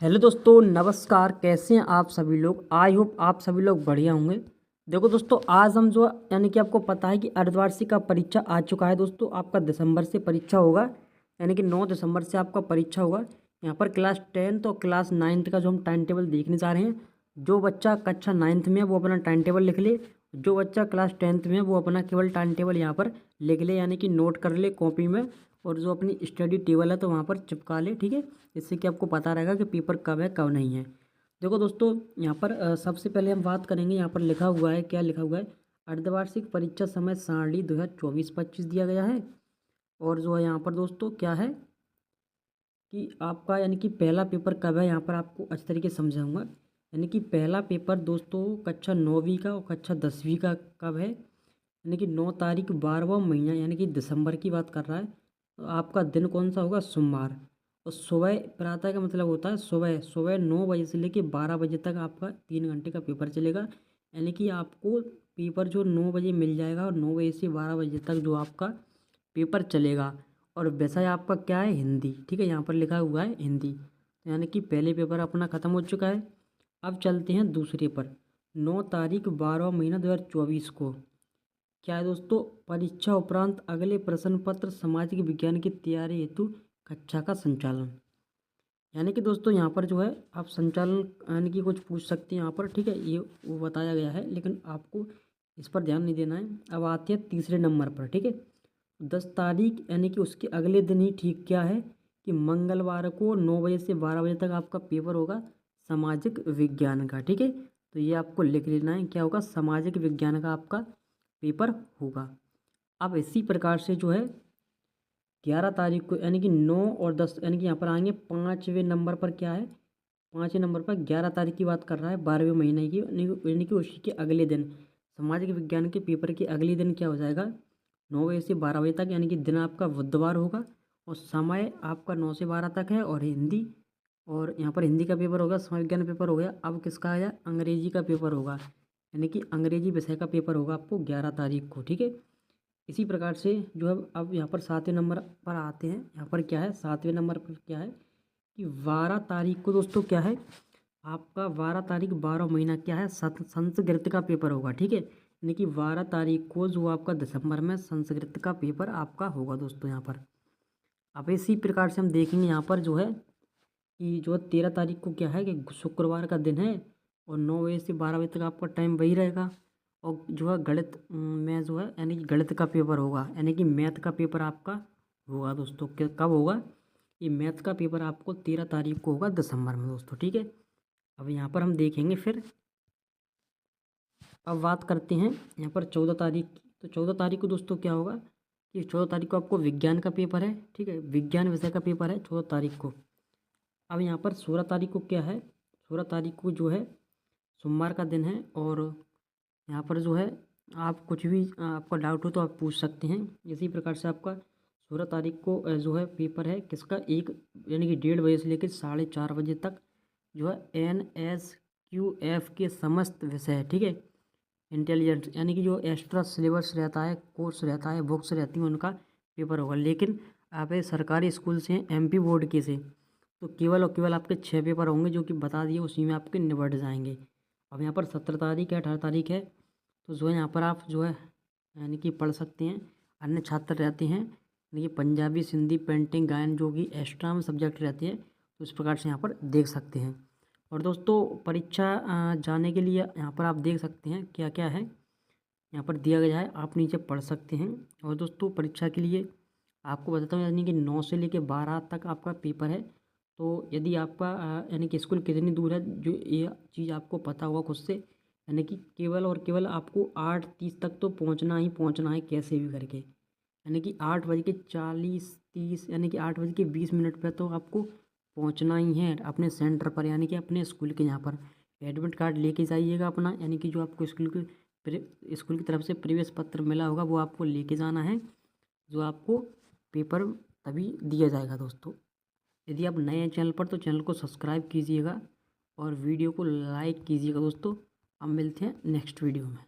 Hello दोस्तों, नमस्कार। कैसे हैं आप सभी लोग। आई होप आप सभी लोग बढ़िया होंगे। देखो दोस्तों, आज हम जो यानी कि आपको पता है कि अर्धवार्षिक का परीक्षा आ चुका है। दोस्तों आपका दिसंबर से परीक्षा होगा, यानी कि 9 दिसंबर से आपका परीक्षा होगा। यहाँ पर क्लास 10 और क्लास 9 का जो हम टाइम टेबल देखने जा रहे हैं। जो बच्चा कक्षा 9 में है वो अपना टाइम टेबल लिख ले। जो बच्चा क्लास 10 में है वो अपना केवल टाइम टेबल यहाँ पर लिख ले, यानी कि नोट कर ले कॉपी में। और जो अपनी स्टडी टेबल है तो वहाँ पर चिपका ले, ठीक है। इससे कि आपको पता रहेगा कि पेपर कब है कब नहीं है। देखो दोस्तों, यहाँ पर सबसे पहले हम बात करेंगे। यहाँ पर लिखा हुआ है, क्या लिखा हुआ है। अर्धवार्षिक परीक्षा समय सारणी 2024-25 दिया गया है। और जो है यहाँ पर दोस्तों क्या है कि आपका यानी कि पहला पेपर कब है, यहाँ पर आपको अच्छी तरीके से समझाऊंगा। यानी कि पहला पेपर दोस्तों कक्षा 9वीं का और कक्षा 10वीं का कब है, यानी कि 9 तारीख 12वां महीना यानी कि दिसंबर की बात कर रहा है। तो आपका दिन कौन सा होगा, सोमवार। और सुबह प्रातः का मतलब होता है सुबह सुबह 9 बजे से लेकर 12 बजे तक आपका 3 घंटे का पेपर चलेगा। यानी कि आपको पेपर जो 9 बजे मिल जाएगा और 9 बजे से 12 बजे तक जो आपका पेपर चलेगा। और विषय आपका क्या है, हिंदी, ठीक है। यहाँ पर लिखा हुआ है हिंदी। यानी कि पहले पेपर अपना ख़त्म हो चुका है। अब चलते हैं दूसरे पर। 9 तारीख 12वां महीना 2024 को क्या है दोस्तों, परीक्षा उपरांत अगले प्रश्न पत्र सामाजिक विज्ञान की तैयारी हेतु कक्षा का संचालन। यानी कि दोस्तों यहाँ पर जो है आप संचालन यानी कि कुछ पूछ सकते हैं यहाँ पर, ठीक है। ये वो बताया गया है, लेकिन आपको इस पर ध्यान नहीं देना है। अब आते हैं तीसरे नंबर पर, ठीक है। 10 तारीख यानी कि उसके अगले दिन ही ठीक क्या है कि मंगलवार को 9 बजे से 12 बजे तक आपका पेपर होगा सामाजिक विज्ञान का, ठीक है। तो ये आपको लिख लेना है, क्या होगा, सामाजिक विज्ञान का आपका पेपर होगा। अब इसी प्रकार से जो है 11 तारीख को यानी कि 9 और 10 यानी कि यहाँ पर आएंगे 5वें नंबर पर। क्या है, 5वें नंबर पर 11 तारीख की बात कर रहा है 12वें महीने की, यानी कि उसी के अगले दिन सामाजिक विज्ञान के पेपर के अगले दिन क्या हो जाएगा, 9 बजे से 12 बजे तक, यानी कि दिन आपका बुधवार होगा। और समय आपका 9 से 12 तक है। और हिंदी, और यहाँ पर हिंदी का पेपर होगा, समाज विज्ञान पेपर हो गया। अब किसका आया, अंग्रेजी का पेपर होगा, यानी कि अंग्रेजी विषय का पेपर होगा आपको 11 तारीख को, ठीक है। इसी प्रकार से जो है अब यहाँ पर 7वें नंबर पर आते हैं। यहाँ पर क्या है, 7वें नंबर पर क्या है कि 12 तारीख को दोस्तों क्या है आपका 12 तारीख 12 महीना क्या है, संस्कृत का पेपर होगा, ठीक है। यानी कि 12 तारीख को जो आपका दिसंबर में संस्कृत का पेपर आपका होगा दोस्तों यहाँ पर। अब इसी प्रकार से हम देखेंगे यहाँ पर जो है कि जो 13 तारीख को क्या है कि शुक्रवार का दिन है। और 9 बजे से 12 बजे तक आपका टाइम वही रहेगा। और जो है गणित में जो है यानी कि गणित का पेपर होगा, यानी कि मैथ का पेपर आपका होगा दोस्तों। कब होगा, ये मैथ का पेपर आपको 13 तारीख को होगा दिसंबर में दोस्तों, ठीक है। अब यहाँ पर हम देखेंगे फिर, अब बात करते हैं यहाँ पर 14 तारीख की। तो 14 तारीख को दोस्तों क्या होगा कि 14 तारीख को आपको विज्ञान का पेपर है, ठीक है। विज्ञान विषय का पेपर है 14 तारीख को। अब यहाँ पर 16 तारीख को क्या है, 16 तारीख को जो है सोमवार का दिन है। और यहाँ पर जो है आप कुछ भी आपका डाउट हो तो आप पूछ सकते हैं। इसी प्रकार से आपका 16 तारीख को जो है पेपर है किसका, एक यानी कि 1:30 बजे से लेकर 4:30 बजे तक जो है NSQF के समस्त विषय, ठीक है। इंटेलिजेंस यानी कि जो एक्स्ट्रा सिलेबस रहता है, कोर्स रहता है, बुक्स रहती हैं, उनका पेपर होगा। लेकिन आप ये सरकारी स्कूल से MP बोर्ड के से तो केवल और केवल आपके 6 पेपर होंगे, जो कि बता दिए, उसी में आपके निबट जाएंगे। अब यहाँ पर 17 तारीख है, 18 तारीख है। तो जो है यहाँ पर आप जो है यानी कि पढ़ सकते हैं। अन्य छात्र रहते हैं यानी कि पंजाबी, सिंधी, पेंटिंग, गायन, जो कि एक्स्ट्रा में सब्जेक्ट रहते हैं, तो इस प्रकार से यहाँ पर देख सकते हैं। और दोस्तों परीक्षा जाने के लिए यहाँ पर आप देख सकते हैं क्या क्या है, यहाँ पर दिया गया है, आप नीचे पढ़ सकते हैं। और दोस्तों परीक्षा के लिए आपको बताता हूँ, यानी कि 9 से लेकर 12 तक आपका पेपर है। तो यदि आपका यानी कि स्कूल कितनी दूर है, जो ये चीज़ आपको पता होगा खुद से, यानी कि केवल और केवल आपको 8:30 तक तो पहुंचना ही पहुंचना है कैसे भी करके। यानी कि 8:40-30 यानी कि 8:20 पर तो आपको पहुंचना ही है अपने सेंटर पर, यानी कि अपने स्कूल के यहाँ पर। एडमिट कार्ड लेके जाइएगा अपना, यानी कि जो आपको स्कूल की तरफ से प्रवेश पत्र मिला होगा वो आपको लेके जाना है, जो आपको पेपर तभी दिया जाएगा दोस्तों। यदि आप नए हैं चैनल पर तो चैनल को सब्सक्राइब कीजिएगा और वीडियो को लाइक कीजिएगा दोस्तों। अब मिलते हैं नेक्स्ट वीडियो में।